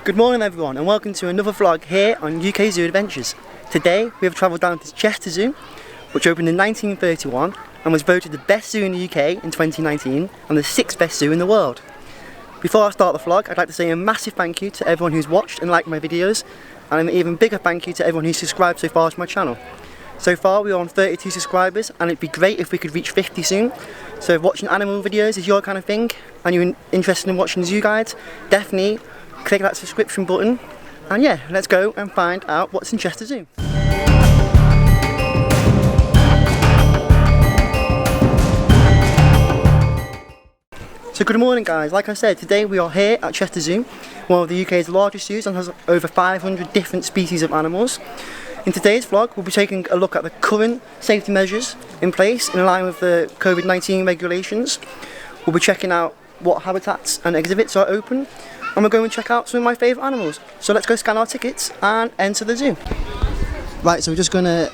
Good morning everyone and welcome to another vlog here on UK Zoo Adventures. Today we have travelled down to Chesterzoo, which opened in 1931 and was voted the best zoo in the UK in 2019 and the 6th best zoo in the world. Before I start the vlog, I'd like to say a massive thank you to everyone who's watched and liked my videos, and an even bigger thank you to everyone who's subscribed so far to my channel. So far we are on 32 subscribers and it'd be great if we could reach 50 soon. So if watching animal videos is your kind of thing and you're interested in watching zoo guides, definitely click that subscription button, and yeah, let's go and find out what's in Chesterzoo. So good morning guys, like I said, today we are here at Chesterzoo, one of the UK's largest zoos and has over 500 different species of animals. In today's vlog we'll be taking a look at the current safety measures in place in line with the COVID-19 regulations. We'll be checking out what habitats and exhibits are open, and we're going to check out some of my favourite animals. So let's go scan our tickets and enter the zoo. Right, so we're just going to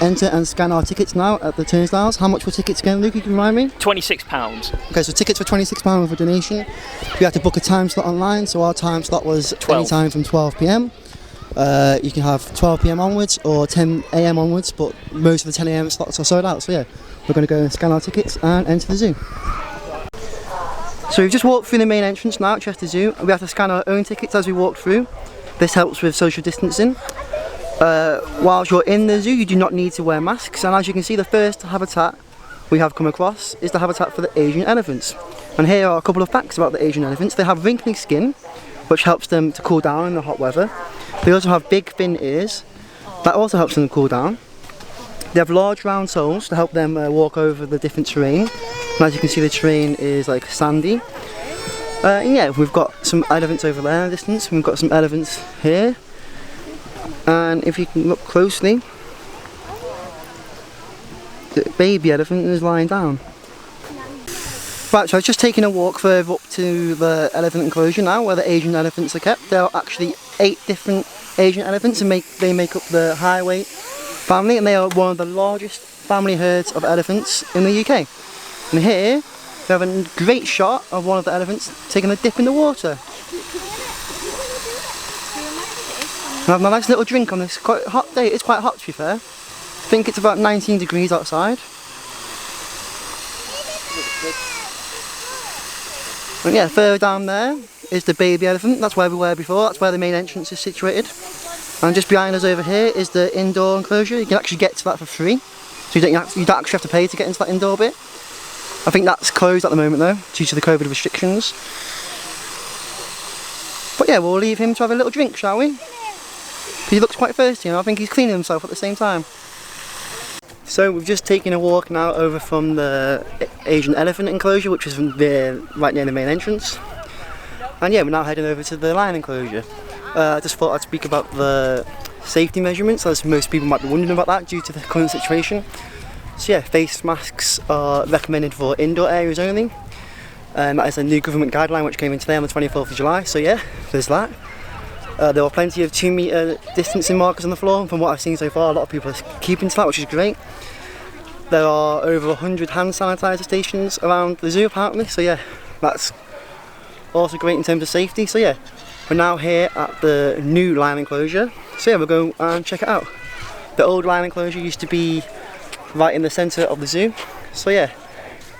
enter and scan our tickets now at the turnstiles. How much were tickets again, Luke? You can remind me? £26. Okay, so tickets were £26 with a donation. We had to book a time slot online, so our time slot was any time from 12 PM. You can have 12 PM onwards or 10 AM onwards, but most of the 10 AM slots are sold out. So yeah, we're going to go and scan our tickets and enter the zoo. So we've just walked through the main entrance now at Chesterzoo, and we have to scan our own tickets as we walk through. This helps with social distancing. Whilst you're in the zoo you do not need to wear masks, and as you can see the first habitat we have come across is the habitat for the Asian elephants. And here are a couple of facts about the Asian elephants. They have wrinkly skin, which helps them to cool down in the hot weather. They also have big thin ears, that also helps them to cool down. They have large round soles to help them walk over the different terrain. And as you can see the terrain is like sandy. And yeah, we've got some elephants over there in the distance, we've got some elephants here. And if you can look closely, the baby elephant is lying down. Right, so I was just taking a walk further up to the elephant enclosure now, where the Asian elephants are kept. There are actually 8 different Asian elephants, and they make up the highway family, and they are one of the largest family herds of elephants in the UK. And here we have a great shot of one of the elephants taking a dip in the water. I'm having a nice little drink on this quite hot day. It's quite hot to be fair. I think it's about 19 degrees outside. And yeah, further down there is the baby elephant. That's where we were before. That's where the main entrance is situated. And just behind us over here is the indoor enclosure. You can actually get to that for free. So you don't actually have to pay to get into that indoor bit. I think that's closed at the moment though, due to the COVID restrictions. But yeah, we'll leave him to have a little drink, shall we? He looks quite thirsty and I think he's cleaning himself at the same time. So we've just taken a walk now over from the Asian elephant enclosure, which is right near the main entrance. And yeah, we're now heading over to the lion enclosure. I just thought I'd speak about the safety measurements, as most people might be wondering about that due to the current situation. So yeah, face masks are recommended for indoor areas only. That is a new government guideline which came in today on the 24th of July, so yeah, there's that. There are plenty of 2 metre distancing markers on the floor, and from what I've seen so far a lot of people are keeping to that, which is great. There are over 100 hand sanitizer stations around the zoo apparently, so yeah, that's also great in terms of safety. So yeah, we're now here at the new lion enclosure, so yeah, we'll go and check it out. The old lion enclosure used to be right in the centre of the zoo, so yeah,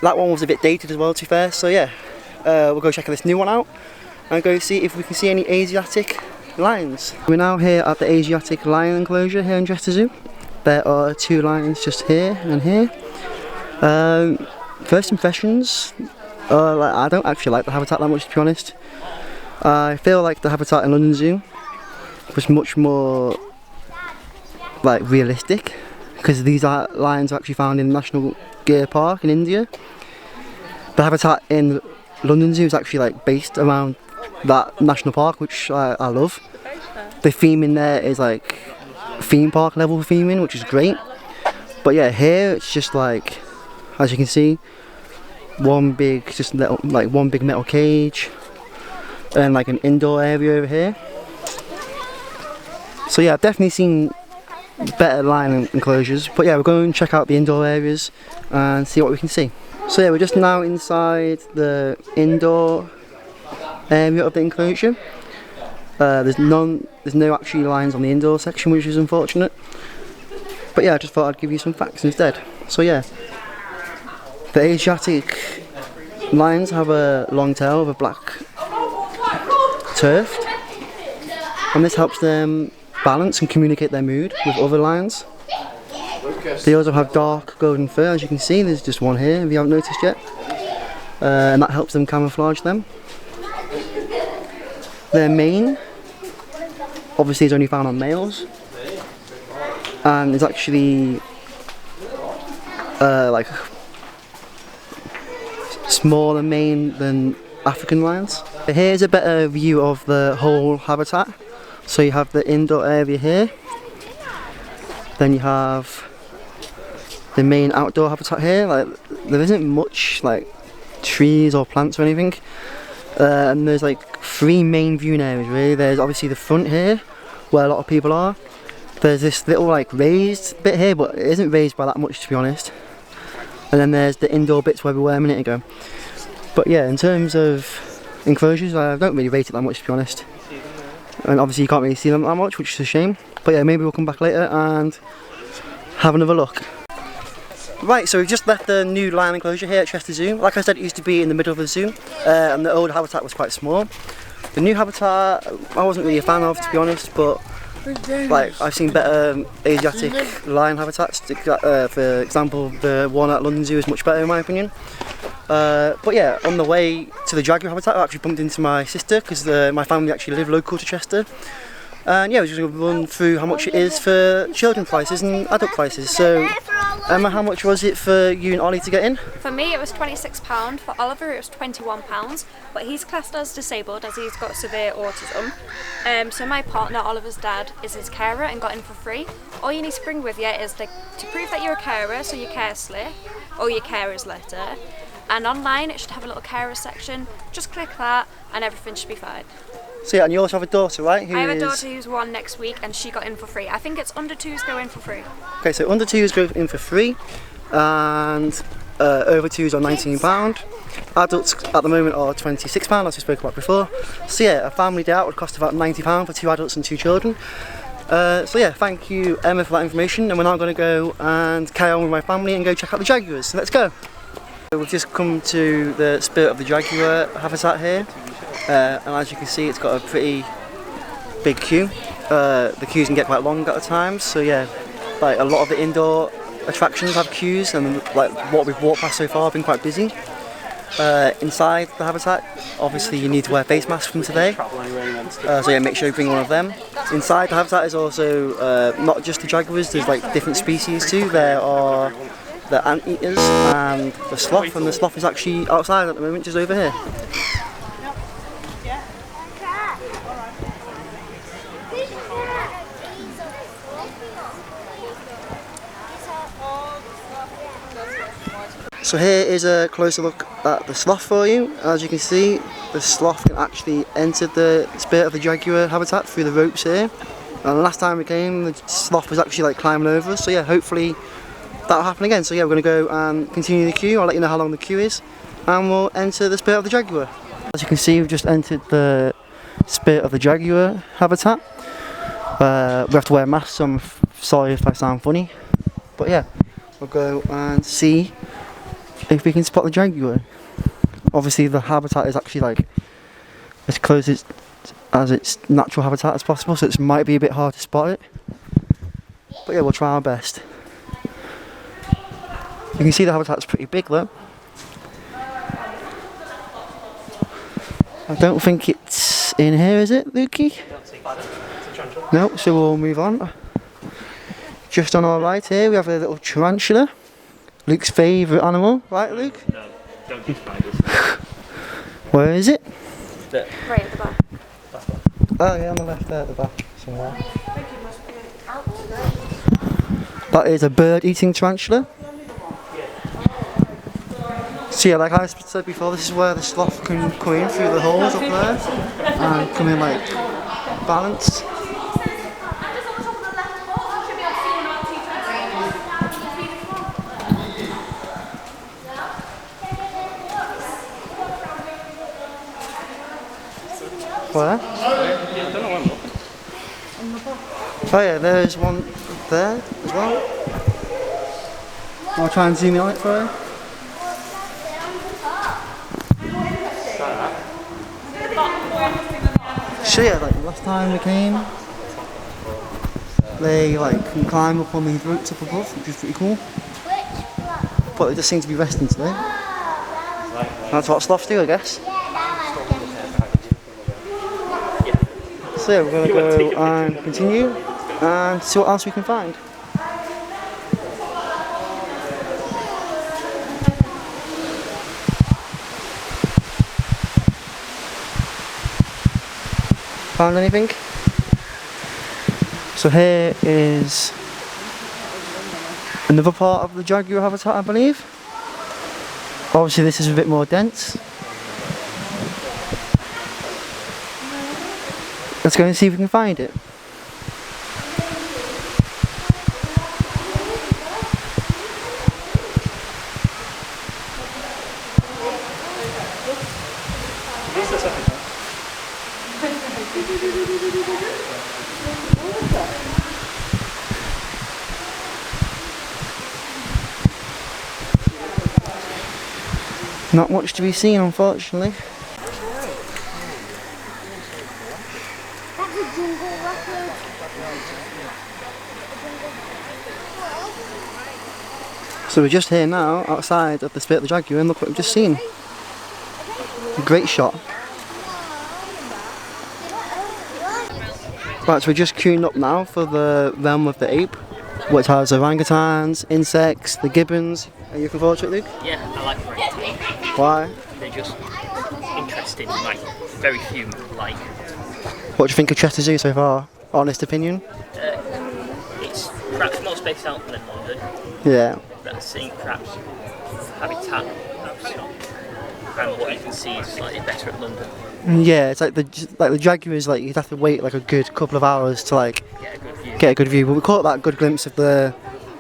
that one was a bit dated as well to be fair, so yeah, we'll go check this new one out and go see if we can see any Asiatic lions. We're now here at the Asiatic lion enclosure here in Chesterzoo. There are 2 lions just here and here. First impressions, I don't actually like the habitat that much to be honest. I feel like the habitat in London Zoo was much more like realistic, because these lions are actually found in the National Deer Park in India. The habitat in London Zoo is actually like based around that national park, which I love. The theming there is like theme park level theming, which is great. But yeah, here it's just like, as you can see, one big metal cage and like an indoor area over here. So yeah, I've definitely seen better lion enclosures, but yeah, we're going to check out the indoor areas and see what we can see. So yeah, we're just now inside the indoor area of the enclosure. There's no actually lions on the indoor section, which is unfortunate. But yeah, I just thought I'd give you some facts instead. So yeah, the Asiatic lions have a long tail with a black tuft, and this helps them balance and communicate their mood with other lions. They also have dark golden fur, as you can see. There's just one here if you haven't noticed yet, and that helps them camouflage them. Their mane obviously is only found on males, and it's actually like smaller mane than African lions. Here's a better view of the whole habitat. So you have the indoor area here, then you have the main outdoor habitat here. Like, there isn't much like trees or plants or anything, and there's like 3 main viewing areas really. There's obviously the front here where a lot of people are. There's this little like raised bit here, but it isn't raised by that much, to be honest. And then there's the indoor bits where we were a minute ago. But yeah, in terms of enclosures, I don't really rate it that much, to be honest. And obviously you can't really see them that much, which is a shame. But yeah, maybe we'll come back later and have another look. Right, so we've just left the new lion enclosure here at Chesterzoo. Like I said, it used to be in the middle of the zoo, and the old habitat was quite small. The new habitat I wasn't really a fan of, to be honest, but like I've seen better Asiatic lion habitats. For example, the one at London Zoo is much better in my opinion. But yeah, on the way to the Jaguar habitat I actually bumped into my sister, because my family actually live local to Chester. And yeah, we're just going to run through how much it is for children prices and adult prices. So Emma, how much was it for you and Ollie to get in? For me it was £26, for Oliver it was £21, but he's classed as disabled as he's got severe autism. So my partner, Oliver's dad, is his carer and got in for free. All you need to bring with you is to prove that you're a carer, so your care slip or your carer's letter. And online it should have a little carer section. Just click that and everything should be fine. So yeah, and you also have a daughter, right? I have a daughter who's 1 next week and she got in for free. I think it's under 2s go in for free. Okay, so under 2s go in for free, and over 2s are £19. Adults at the moment are £26, as we spoke about before. So yeah, a family day out would cost about £90 for 2 adults and 2 children. So yeah, thank you Emma for that information, and we're now going to go and carry on with my family and go check out the Jaguars. So let's go! So we've just come to the Spirit of the Jaguar habitat here, and as you can see it's got a pretty big queue. The queues can get quite long at times, so yeah, like a lot of the indoor attractions have queues, and like what we've walked past so far have been quite busy. Inside the habitat, obviously you need to wear face masks from today, so yeah, make sure you bring one of them. Inside the habitat is also not just the jaguars, there's like different species too. There are the anteaters and the sloth, and the sloth is actually outside at the moment, just over here. So here is a closer look at the sloth for you. As you can see, the sloth can actually enter the Spirit of the Jaguar habitat through the ropes here. And last time we came, the sloth was actually like climbing over us, so yeah, hopefully that'll happen again. So yeah, we're going to go and continue the queue. I'll let you know how long the queue is, and we'll enter the Spirit of the Jaguar. As you can see, we've just entered the Spirit of the Jaguar habitat. We have to wear masks, so I'm sorry if I sound funny. But yeah, we'll go and see if we can spot the jaguar. Obviously the habitat is actually like as close as its natural habitat as possible, so it might be a bit hard to spot it. But yeah, we'll try our best. You can see the habitat's pretty big though. I don't think it's in here, is it, Lukey? No, so we'll move on. Just on our right here we have a little tarantula. Luke's favourite animal, right Luke? No, don't do spiders. Where is it? Right at the back. Oh yeah, on the left there at the back somewhere. That is a bird-eating tarantula. So yeah, like I said before, this is where the sloth can come in through the holes up there and come in like balance. Where? I don't know Oh yeah, there's one there as well. I'll try and zoom in on it for you. So yeah, like last time we came, they like can climb up on these ropes up above, which is pretty cool. But they just seem to be resting today. That's what sloths do, I guess. So yeah, we're going to go and continue and see what else we can find. Found anything? So here is another part of the Jaguar habitat, I believe. Obviously this is a bit more dense. Let's go and see if we can find it. Not much to be seen, unfortunately. So we're just here now, outside of the Spit of the Jaguar, and look what we've just seen. A great shot. Right, so we're just queuing up now for the realm of the ape, which has orangutans, insects, the gibbons. Are you looking forward to it, Luke? Yeah, I like orangutans. Why? They're just interesting, like very few like. What do you think of Chesterzoo so far? Honest opinion? It's perhaps more spaced out than London. Yeah. But seeing perhaps habitat, perhaps not. And what you can see is slightly better at London. Yeah, it's like the Jaguar is like you'd have to wait like a good couple of hours to like get a good view. But we caught that good glimpse of the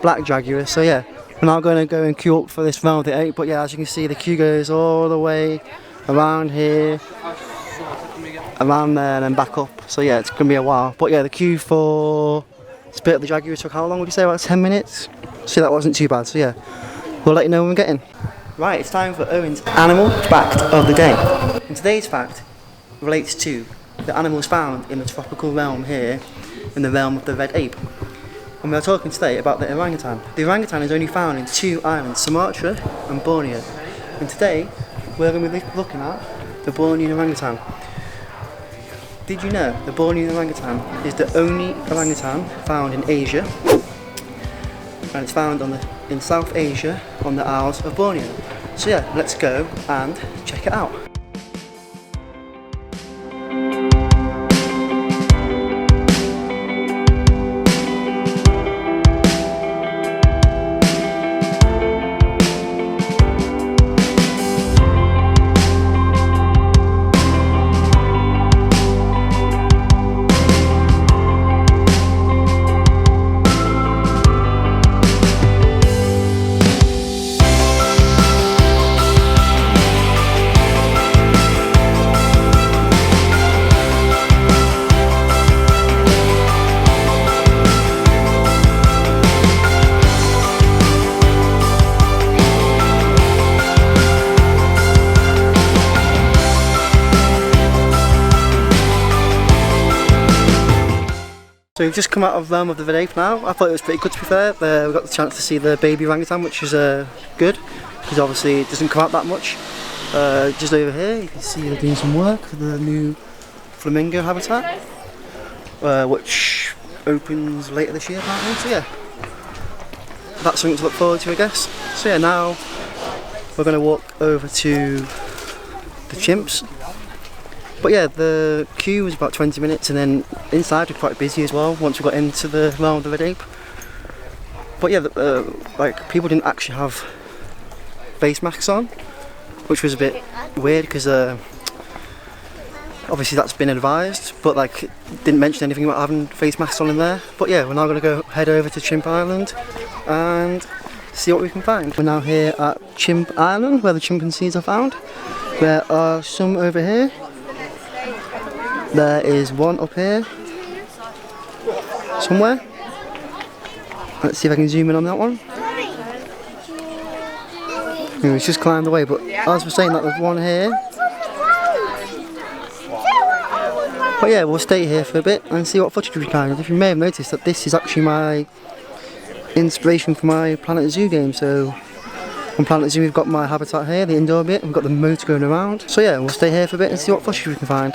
black Jaguar. So yeah, we're now going to go and queue up for this round of the ape. But yeah, as you can see, the queue goes all the way around here, around there, and then back up. So yeah, it's gonna be a while. But yeah, the queue for Spit of the Jaguar took how long would you say? About 10 minutes. So that wasn't too bad. So yeah, we'll let you know when we get in. Right, it's time for Owen's animal fact of the day. And today's fact relates to the animals found in the tropical realm here, in the realm of the Red Ape. And we are talking today about the orangutan. The orangutan is only found in 2 islands, Sumatra and Borneo. And today, we're going to be looking at the Bornean orangutan. Did you know the Bornean orangutan is the only orangutan found in Asia? And it's found in South Asia on the Isles of Borneo. So yeah, let's go and check it out. So we've just come out of realm of the Red Ape now. I thought it was pretty good, to be fair. We got the chance to see the baby orangutan, which is good, because obviously it doesn't come out that much. Just over here you can see they're doing some work for the new flamingo habitat, which opens later this year apparently. So yeah, that's something to look forward to, I guess. So yeah, now we're going to walk over to the chimps. But yeah, the queue was about 20 minutes, and then inside was quite busy as well once we got into the realm of the Red Ape. But yeah, like people didn't actually have face masks on, which was a bit weird because obviously that's been advised, but like didn't mention anything about having face masks on in there. But yeah, we're now going to go head over to Chimp Island and see what we can find. We're now here at Chimp Island where the chimpanzees are found. There are some over here. There is one up here, somewhere. Let's see if I can zoom in on that one. It's just climbed away, but as we're saying that there's one here. But yeah, we'll stay here for a bit and see what footage we can. If you may have noticed that this is actually my inspiration for my Planet Zoo game. So on Planet Zoo we've got my habitat here, the indoor bit, we've got the motor going around. So yeah, we'll stay here for a bit and see what footage we can find.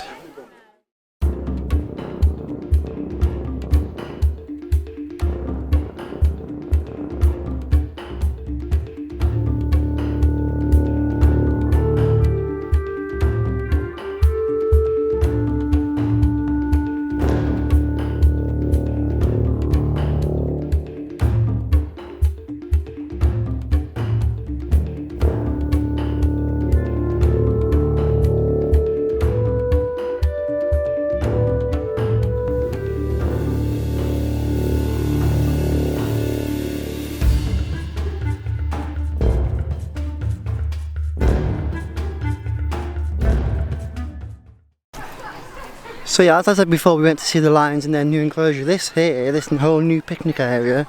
So yeah, as I said before, we went to see the lions in their new enclosure. This here, this whole new picnic area,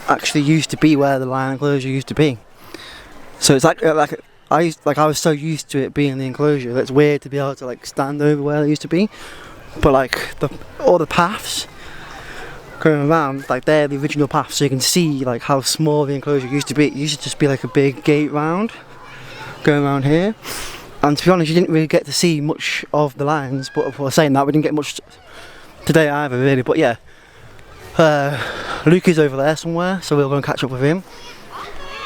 actually used to be where the lion enclosure used to be. So it's like I was so used to it being in the enclosure that it's weird to be able to like stand over where it used to be. But like all the paths going around, like they're the original paths, so you can see like how small the enclosure used to be. It used to just be like a big gate round going around here. And to be honest, you didn't really get to see much of the lions, but for saying that, we didn't get much today either, really. But yeah, Luke is over there somewhere, so we'll go and catch up with him.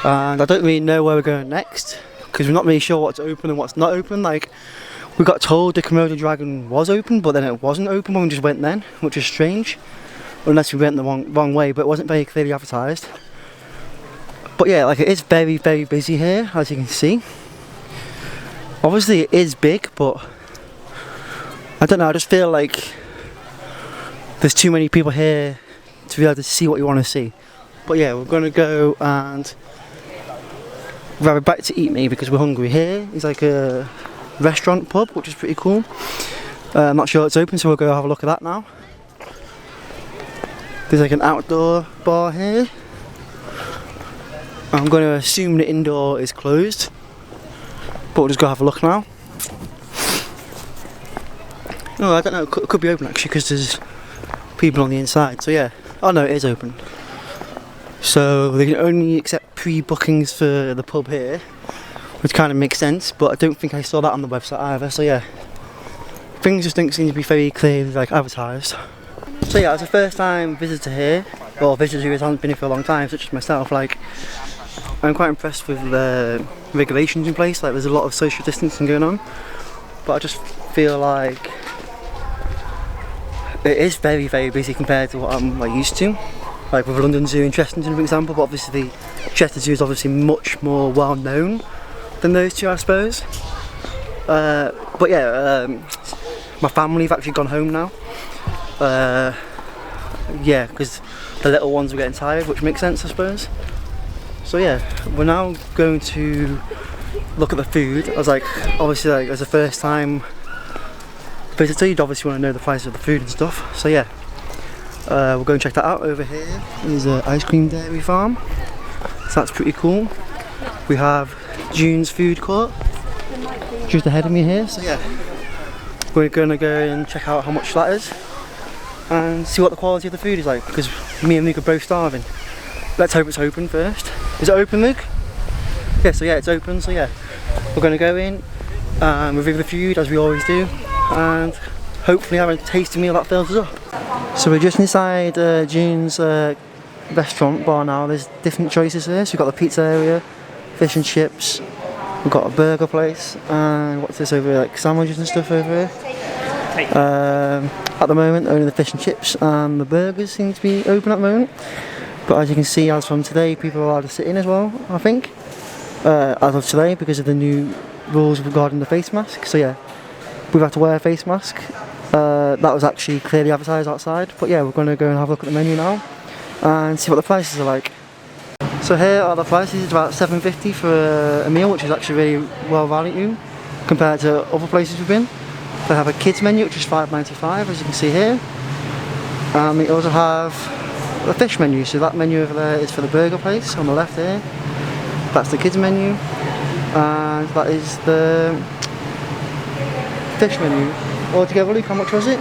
And I don't really know where we're going next, because we're not really sure what's open and what's not open. Like, we got told the Komodo dragon was open, but then it wasn't open when we just went then, which is strange. Unless we went the wrong way, but it wasn't very clearly advertised. But yeah, like it is very, very busy here, as you can see. Obviously it is big, but I don't know, I just feel like there's too many people here to be able to see what you want to see. But yeah, we're going to go and grab a bite to eat maybe because we're hungry. Here is like a restaurant pub, which is pretty cool. I'm not sure it's open, so we'll go have a look at that now. There's like an outdoor bar here. I'm going to assume the indoor is closed, but we'll just go have a look now. Oh, I don't know, it could be open actually because there's people on the inside, so yeah. Oh no, it is open. So they can only accept pre-bookings for the pub here, which kind of makes sense, but I don't think I saw that on the website either, so yeah. Things just don't seem to be very clearly like advertised. So yeah, as a first time visitor here, or visitor who hasn't been here for a long time, such as myself, like I'm quite impressed with the regulations in place. Like there's a lot of social distancing going on, but I just feel like it is very, very busy compared to what I'm like used to. Like with London Zoo and Chesterzoo, for example, but obviously Chesterzoo is obviously much more well known than those two, I suppose. But yeah, my family have actually gone home now. Yeah, because the little ones were getting tired, which makes sense, I suppose. So yeah, we're now going to look at the food. I was like, obviously, like as a first time visitor, you'd obviously want to know the price of the food and stuff. So yeah, we'll go and check that out. Over here is an ice cream dairy farm, so that's pretty cool. We have June's food court just ahead of me here. So yeah, we're gonna go and check out how much that is and see what the quality of the food is like, because me and Luke are both starving. Let's hope it's open first. Is it open, Luke? Yeah, so yeah, it's open, so yeah. We're going to go in and review the food as we always do, and hopefully have a tasty meal that fills us up. So we're just inside June's restaurant bar now. There's different choices here. So we've got the pizza area, fish and chips, we've got a burger place, and what's this over here, like sandwiches and stuff over here. At the moment only the fish and chips and the burgers seem to be open at the moment, but as you can see, as from today, people are allowed to sit in as well, I think, as of today, because of the new rules regarding the face mask. So yeah, we've had to wear a face mask. That was actually clearly advertised outside, but yeah, we're going to go and have a look at the menu now and see what the prices are like. So here are the prices. It's about $7.50 for a meal, which is actually really well valued compared to other places we've been. They have a kids menu, which is $5.95, as you can see here. We also have the fish menu, so that menu over there is for the burger place on the left here. That's the kids menu, and that is the fish menu. Altogether, Luke, how much was it?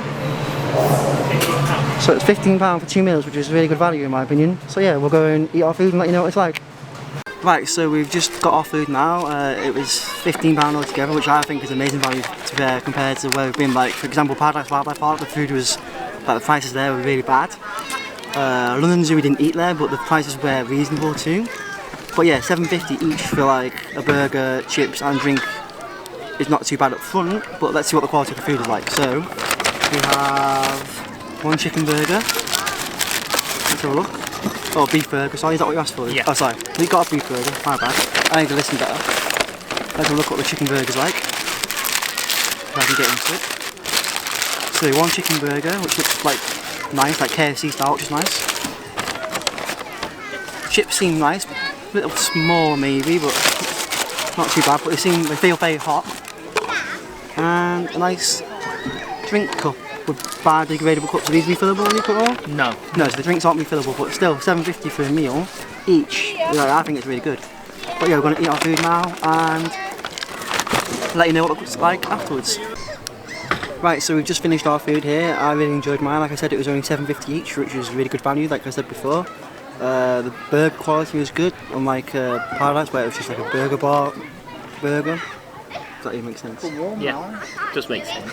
So it's £15 for 2 meals, which is really good value in my opinion. So yeah, we'll go and eat our food and let you know what it's like. Right, so we've just got our food now. It was £15 altogether, which I think is amazing value compared to where we've been. Like, for example, Paradise Wildlife Park, the food was, like, the prices there were really bad. London Zoo we didn't eat there, but the prices were reasonable too. But yeah, £7.50 each for like a burger, chips and drink is not too bad up front, but let's see what the quality of the food is like. So, we have one chicken burger. Let's have a look. Oh, beef burger. Sorry, is that what you asked for? Yeah. Oh, sorry. We got a beef burger. My bad. I need to listen better. Let's have a look what the chicken burger's like. If I can get into it. So, one chicken burger, which looks like nice, like KFC style, which is nice. Chips seem nice, a little small maybe, but not too bad. But they feel very hot. And a nice drink cup with biodegradable cups. Are these refillable when you put all? No. No, so the drinks aren't refillable, but still £7.50 for a meal each. Yeah, I think it's really good. But yeah, we're going to eat our food now and let you know what it looks like afterwards. Right, so we've just finished our food here. I really enjoyed mine. Like I said, it was only £7.50 each, which was really good value, like I said before. The burger quality was good, unlike Paradise, where it was just like a burger bar burger. Does that even make sense? Yeah, does make sense.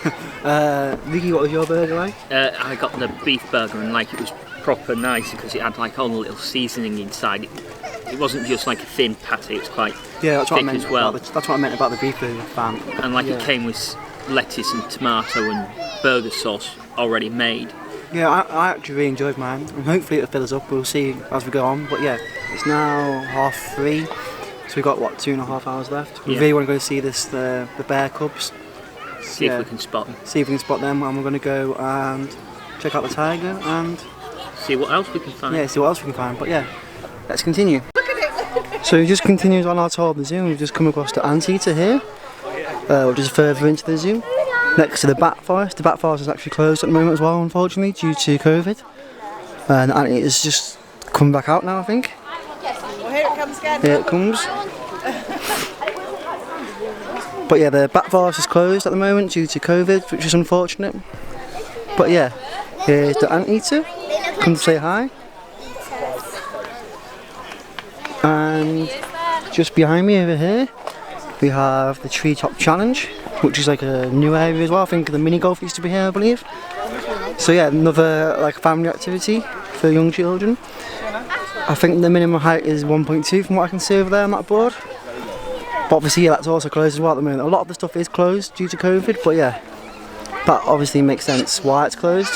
Vicky, what was your burger like? I got the beef burger and like it was proper nice because it had like all the little seasoning inside. It wasn't just like a thin patty, it was quite that's what I thick meant as well. That's what I meant about the beef burger, fam. And like it came with lettuce and tomato and burger sauce already made. Yeah, I actually really enjoyed mine, and hopefully it'll fill us up. We'll see as we go on. But yeah, it's now 3:30, so we've got what, 2.5 hours left. We really want to go see the bear cubs. See if we can spot them. See if we can spot them, and we're going to go and check out the tiger and see what else we can find. Yeah, see what else we can find. But yeah, let's continue. So it just continues on our tour of the zoo. We've just come across the anteater here, which is further into the zoo. Next to the bat forest. The bat forest is actually closed at the moment as well, unfortunately, due to COVID. And the anteater's just come back out now, I think. Well, here it comes again. Here it comes. But yeah, the bat forest is closed at the moment due to COVID, which is unfortunate. But yeah, here's the anteater. Come to say hi. And just behind me over here, we have the treetop challenge, which is like a new area as well. I think the mini golf used to be here, I believe. So yeah, another like family activity for young children. I think the minimum height is 1.2 from what I can see over there on that board. But obviously yeah, that's also closed as well at the moment. A lot of the stuff is closed due to COVID, but yeah, that obviously makes sense why it's closed.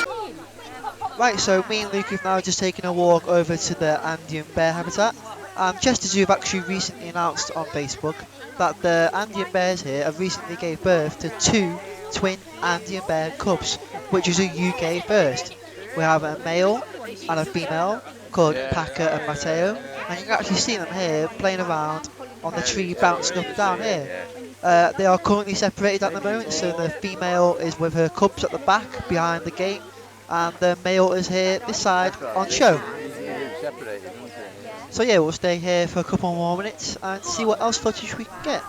Right, so me and Luke have now just taken a walk over to the Andean Bear habitat. Chesterzoo have actually recently announced on Facebook that the Andean Bears here have recently gave birth to 2 twin Andean Bear cubs, which is a UK first. We have a male and a female called Paca and Mateo, and you can actually see them here playing around on the tree, bouncing up and down here. They are currently separated at the moment, so the female is with her cubs at the back behind the gate, and the male is here this side on show. So yeah, we'll stay here for a couple more minutes and see what else footage we can get.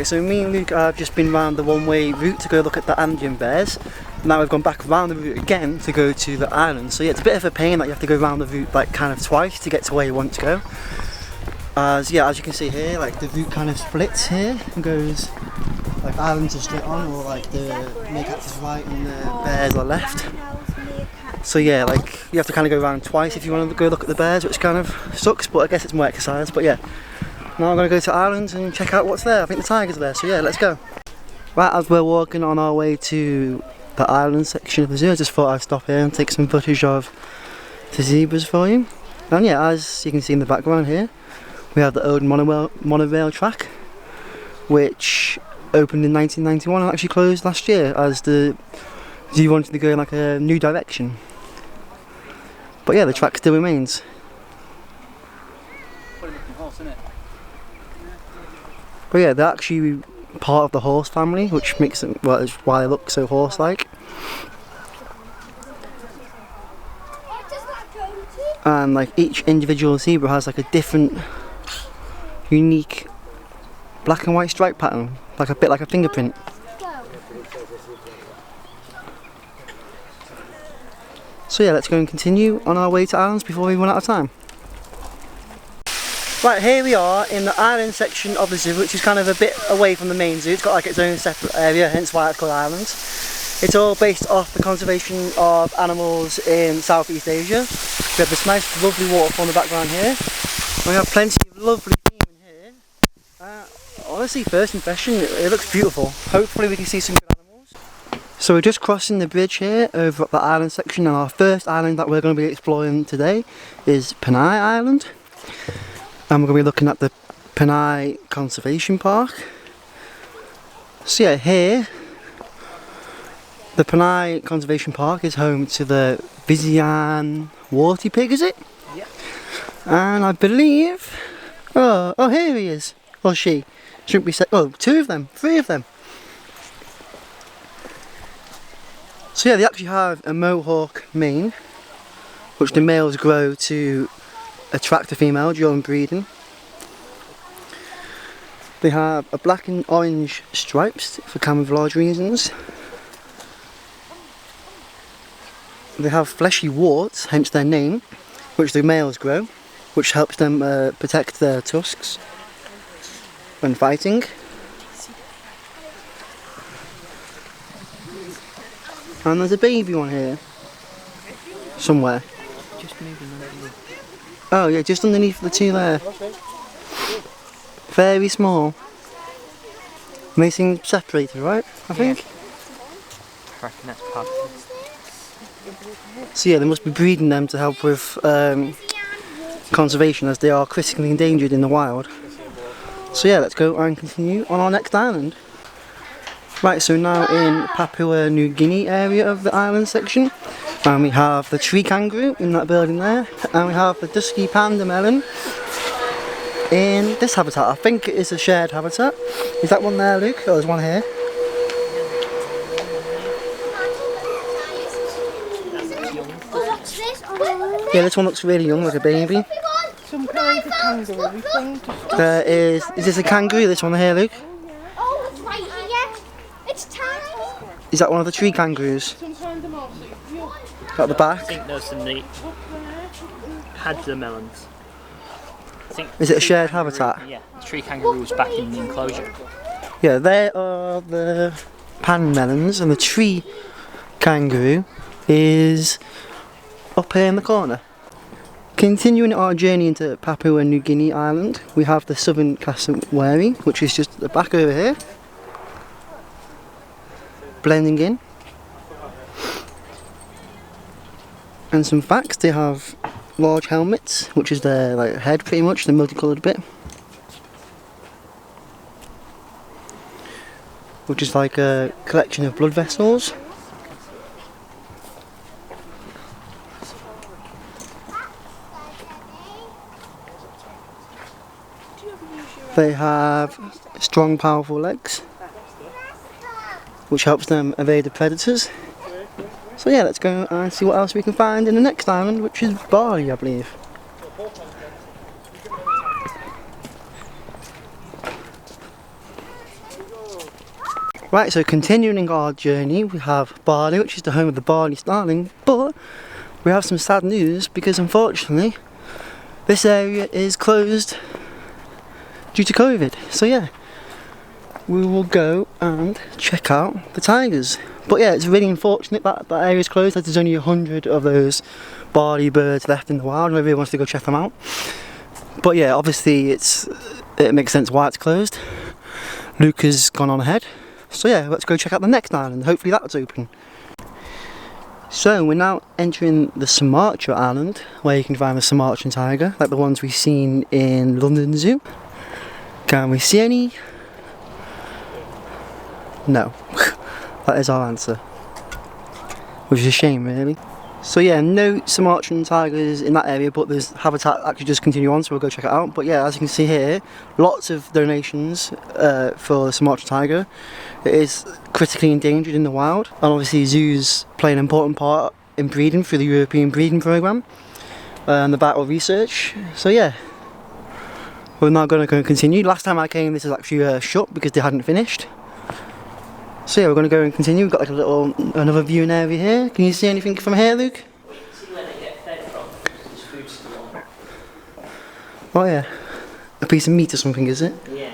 Right, so me and Luke have just been round the one-way route to go look at the Andean Bears. Now we've gone back round the route again to go to the island. So yeah, it's a bit of a pain that you have to go round the route like kind of twice to get to where you want to go. As you can see here, like the route kind of splits here and goes like islands are straight on, or like the meerkats is right and the bears are left. So yeah, like you have to kind of go around twice if you want to go look at the bears, which kind of sucks, but I guess it's more exercise. But yeah, now I'm going to go to islands and check out what's there. I think the tigers are there, so yeah, let's go. Right, as we're walking on our way to the island section of the zoo, I just thought I'd stop here and take some footage of the zebras for you. And yeah, as you can see in the background here, we have the old monorail track, which opened in 1991 and actually closed last year as the zoo wanted to go in like a new direction. But yeah, the track still remains. But yeah, they're actually part of the horse family, which makes them, well, is why they look so horse-like. And like each individual zebra has like a different, unique black and white stripe pattern, like a bit like a fingerprint. So yeah, let's go and continue on our way to islands before we run out of time. Right, here we are in the island section of the zoo, which is kind of a bit away from the main zoo. It's got like its own separate area, hence why it's called islands. It's all based off the conservation of animals in Southeast Asia. We have this nice lovely waterfall in the background here. We have plenty of lovely game in here. Honestly, first impression, it looks beautiful. Hopefully we can see some good animals. So we're just crossing the bridge here over at the island section, and our first island that we're going to be exploring today is Panay Island. And we're going to be looking at the Panay Conservation Park. So yeah, here, the Panay Conservation Park is home to the Vizian warty pig, is it? Yeah. And I believe, oh here he is, or she, shouldn't be said, oh, 2 of them, 3 of them. So yeah, they actually have a mohawk mane, which the males grow to attract the female during breeding. They have a black and orange stripes for camouflage reasons. They have fleshy warts, hence their name, which the males grow, which helps them protect their tusks when fighting. And there's a baby one here, somewhere. Oh yeah, just underneath the 2 there. Very small. They seem separated, right? I think. I reckon that's part of it. So yeah, they must be breeding them to help with conservation, as they are critically endangered in the wild. So yeah, let's go and continue on our next island. Right, so now in Papua New Guinea area of the island section, and we have the tree kangaroo in that building there, and we have the dusky panda melon in this habitat. I think it is a shared habitat. Is that one there, Luke? Oh, there's one here. Yeah, this one looks really young, like a baby. Some kind of kangaroo thing. There is this a kangaroo, this one here, Luke? Oh, it's right here. It's tiny. Is that one of the tree kangaroos? At the I back? think there's some neat padder melons. Is it a shared habitat? Yeah, the tree kangaroo's back in the enclosure. Yeah, there are the pan melons, and the tree kangaroo is up here in the corner. Continuing our journey into Papua New Guinea Island, we have the southern cassowary, which is just at the back over here, blending in. And some facts: they have large helmets, which is their like head pretty much, the multicoloured bit, which is like a collection of blood vessels. They have strong, powerful legs, which helps them evade the predators. So yeah, let's go and see what else we can find in the next island, which is Bali, I believe. Right, so continuing our journey, we have Bali, which is the home of the Bali starling, but we have some sad news because unfortunately this area is closed due to COVID. So yeah, we will go and check out the tigers. But yeah, it's really unfortunate that that area is closed, as there's only 100 of those Bali birds left in the wild and everyone wants to go check them out. But yeah, obviously it makes sense why it's closed. Luke has gone on ahead. So yeah, let's go check out the next island. Hopefully that's open. So we're now entering the Sumatra Island, where you can find the Sumatran tiger, like the ones we've seen in London Zoo. Can we see any? No. That is our answer. Which is a shame, really. So yeah, no Sumatran tigers in that area, but there's habitat actually just continue on, so we'll go check it out. But yeah, as you can see here, lots of donations for the Sumatran tiger. It is critically endangered in the wild, and obviously zoos play an important part in breeding through the European breeding programme and the battle research. So yeah, we're now going to go and continue. Last time I came, this is actually shut because they hadn't finished. So yeah, we're going to go and continue. We've got like another viewing area here. Can you see anything from here, Luke? See where they get fed from. There's food still on. Oh yeah, a piece of meat or something, is it? Yeah.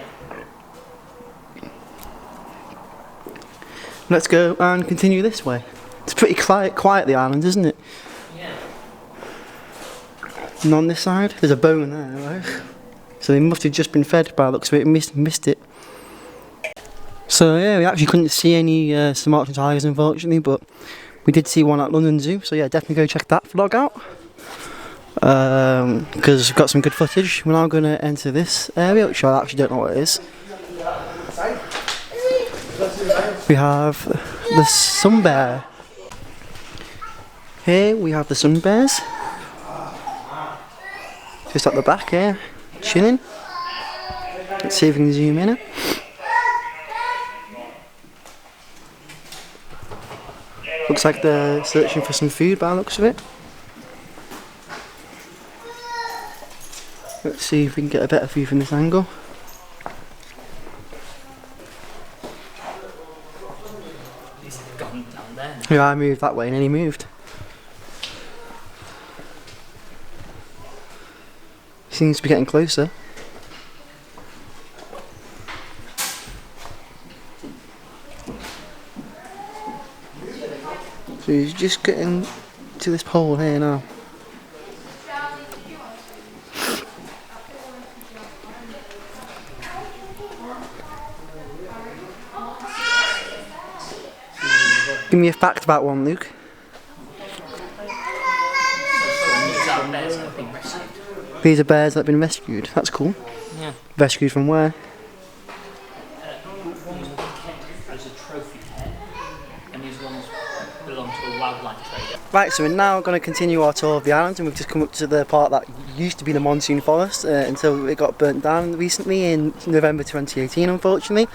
Let's go and continue this way. It's pretty quiet the island, isn't it? Yeah. And on this side, there's a bone there, right? So they must have just been fed by the looks of it, missed it. So yeah, we actually couldn't see any Sumatran tigers unfortunately, but we did see one at London Zoo, so yeah, definitely go check that vlog out. Because we've got some good footage. We're now going to enter this area, which I actually don't know what it is. We have the sun bear. Here we have the sun bears. Just at the back here, chilling. Let's see if we can zoom in. Looks like they're searching for some food by the looks of it. Let's see if we can get a better view from this angle. He's gone down there. Yeah, I moved that way and then he moved. Seems to be getting closer. So he's just getting to this pole here now. Give me a fact about one, Luke. These are bears that have been rescued. That's cool. Yeah. Rescued from where? One was kept as a trophy pet, and these ones belong to a wildlife trader. Right, so we're now going to continue our tour of the island, and we've just come up to the part that used to be the monsoon forest until it got burnt down recently in November 2018, unfortunately.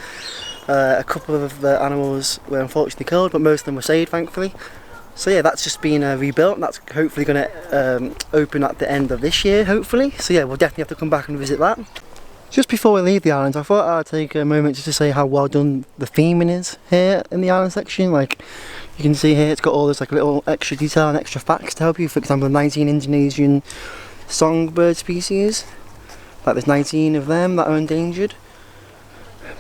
A couple of the animals were unfortunately killed, but most of them were saved, thankfully. So yeah, that's just been rebuilt, and that's hopefully going to open at the end of this year, hopefully. So yeah, we'll definitely have to come back and visit that. Just before we leave the island, I thought I'd take a moment just to say how well done the theming is here in the island section. Like, you can see here, it's got all this like little extra detail and extra facts to help you. For example, 19 Indonesian songbird species. Like there's 19 of them that are endangered.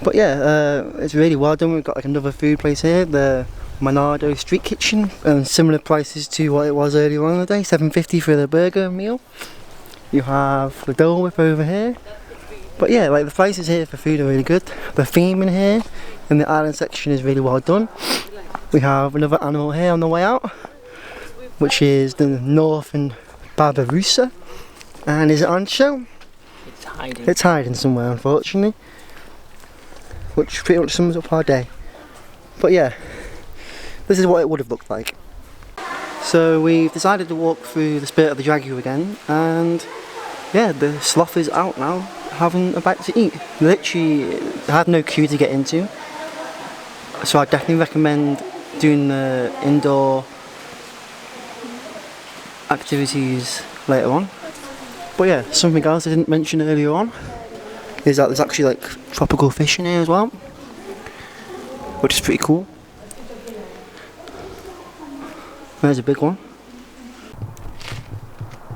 But yeah, it's really well done. We've got like another food place here, the Manado Street Kitchen, and similar prices to what it was earlier on in the day, $7.50 for the burger meal. You have the Dole Whip over here. But yeah, like the prices here for food are really good. The theme in here in the island section is really well done. We have another animal here on the way out, which is the northern Barbaroussa. And is it on show? It's hiding. It's hiding somewhere, unfortunately. Which pretty much sums up our day. But yeah, this is what it would have looked like. So we've decided to walk through the Spirit of the Jaguar again, and yeah, the sloth is out now having a bite to eat. Literally had no queue to get into, so I definitely recommend doing the indoor activities later on. But yeah, something else I didn't mention earlier on is that there's actually like tropical fish in here as well. which is pretty cool. There's a big one.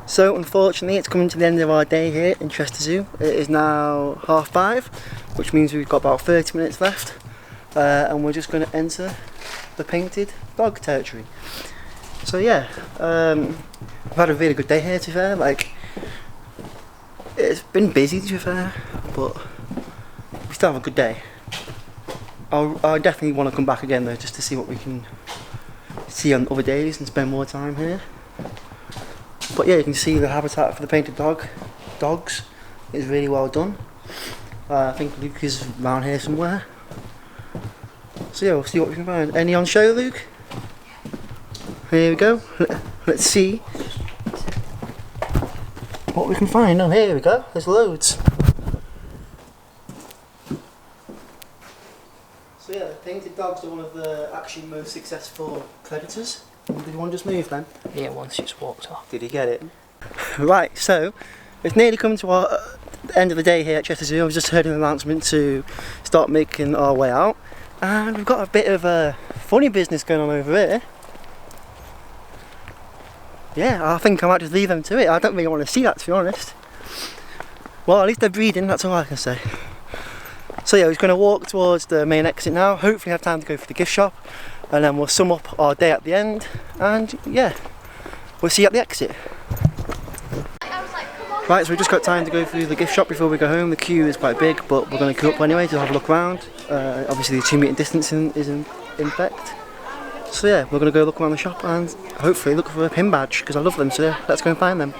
So unfortunately it's coming to the end of our day here in Chesterzoo. It is now 5:30, which means we've got about 30 minutes left, and we're just going to enter the painted dog territory. So yeah, I've had a really good day here to be fair. Like, it's been busy to be fair, but we still have a good day. I definitely want to come back again though, just to see what we can see on other days and spend more time here. But yeah, you can see the habitat for the painted dogs is really well done. I think Luke is around here somewhere. So yeah, we'll see what we can find. Any on show, Luke? Here we go. Let's see what we can find. Oh, here we go. There's loads. So yeah, painted dogs are one of the actually most successful predators. Did one just move then? Yeah, once it's walked off. Did he get it? Right, so it's nearly come to our end of the day here at Chesterzoo. I've just heard an announcement to start making our way out, and we've got a bit of a funny business going on over here. Yeah, I think I might just leave them to it. I don't really want to see that, to be honest. Well, at least they're breeding, that's all I can say. So yeah, we're going to walk towards the main exit now. Hopefully have time to go for the gift shop, and then we'll sum up our day at the end, and yeah, we'll see you at the exit. Right, so we've just got time to go through the gift shop before we go home. The queue is quite big, but we're going to queue up anyway to have a look around. Obviously the 2 metre distancing is in effect. So yeah, we're going to go look around the shop and hopefully look for a pin badge, because I love them, so yeah, let's go and find them.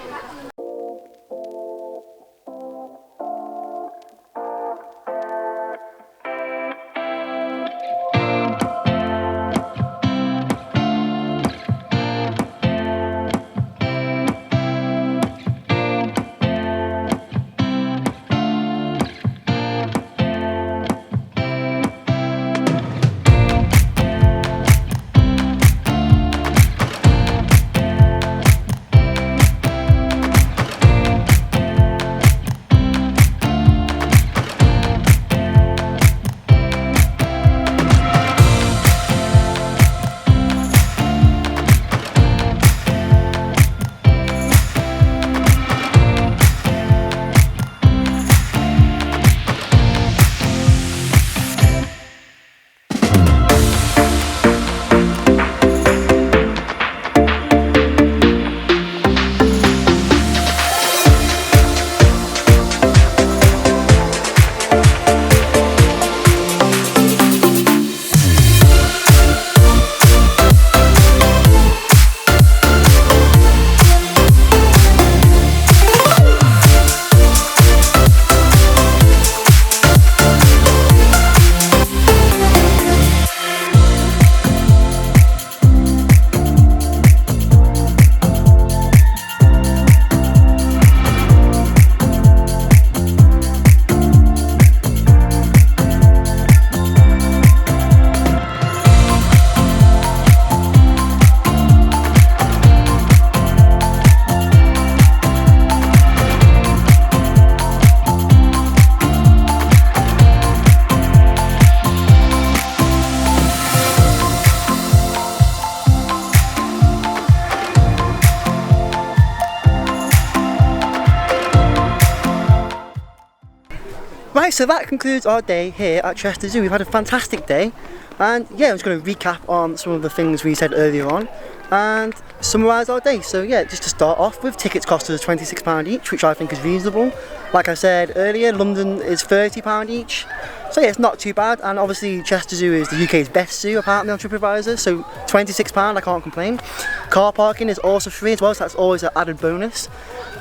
Right, so that concludes our day here at Chesterzoo. We've had a fantastic day, and yeah, I'm just going to recap on some of the things we said earlier on and summarise our day. So yeah, just to start off with, tickets cost us £26 each, which I think is reasonable. Like I said earlier, London is £30 each, so yeah, it's not too bad. And obviously Chesterzoo is the UK's best zoo apparently on TripAdvisor, so £26, I can't complain. Car parking is also free as well, so that's always an added bonus.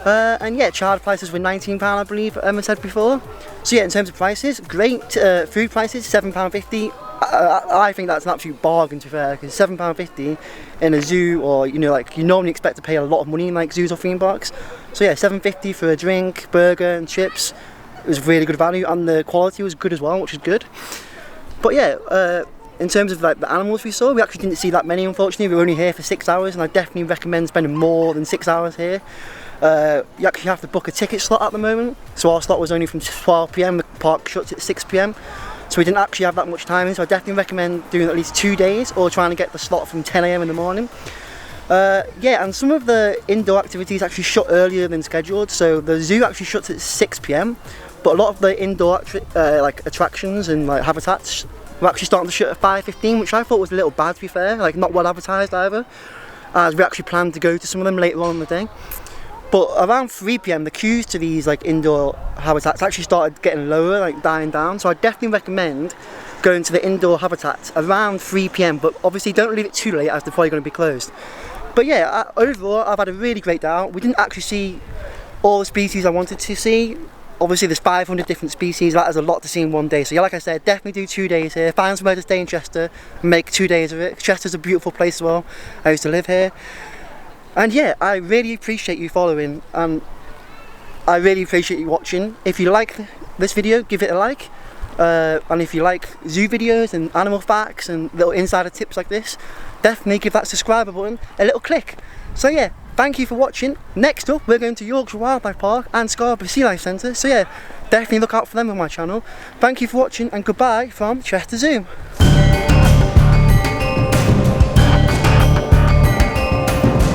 And yeah, child prices were £19 I believe Emma said before. So yeah, in terms of prices, great. Food prices, £7.50. I think that's an absolute bargain to be fair, because £7.50 in a zoo, or you know, like you normally expect to pay a lot of money in like zoos or theme parks. So yeah, £7.50 for a drink, burger and chips. It was really good value, and the quality was good as well, which is good. But yeah, in terms of like the animals we saw, we actually didn't see that many unfortunately. We were only here for 6 hours, and I definitely recommend spending more than 6 hours here. You actually have to book a ticket slot at the moment, so our slot was only from 12 PM, the park shuts at 6 PM. so we didn't actually have that much time in, so I definitely recommend doing at least 2 days or trying to get the slot from 10 AM in the morning. Yeah, and some of the indoor activities actually shut earlier than scheduled, so the zoo actually shuts at 6 PM, but a lot of the indoor like attractions and like habitats were actually starting to shut at 5:15, which I thought was a little bad, to be fair, like not well advertised either, as we actually planned to go to some of them later on in the day. But around 3 PM the queues to these like indoor habitats actually started getting lower, like dying down, so I definitely recommend going to the indoor habitats around 3 PM, but obviously don't leave it too late as they're probably going to be closed. But yeah, overall I've had a really great day out. We didn't actually see all the species I wanted to see. Obviously there's 500 different species, that is a lot to see in one day. So yeah, like I said, definitely do 2 days here. Find somewhere to stay in Chester and make 2 days of it. Chester's a beautiful place as well. I used to live here. And yeah, I really appreciate you following, and I really appreciate you watching. If you like this video, give it a like. And if you like zoo videos and animal facts and little insider tips like this, definitely give that subscribe button a little click. So yeah, thank you for watching. Next up, we're going to Yorkshire Wildlife Park and Scarborough Sea Life Centre. So yeah, definitely look out for them on my channel. Thank you for watching, and goodbye from Chesterzoo.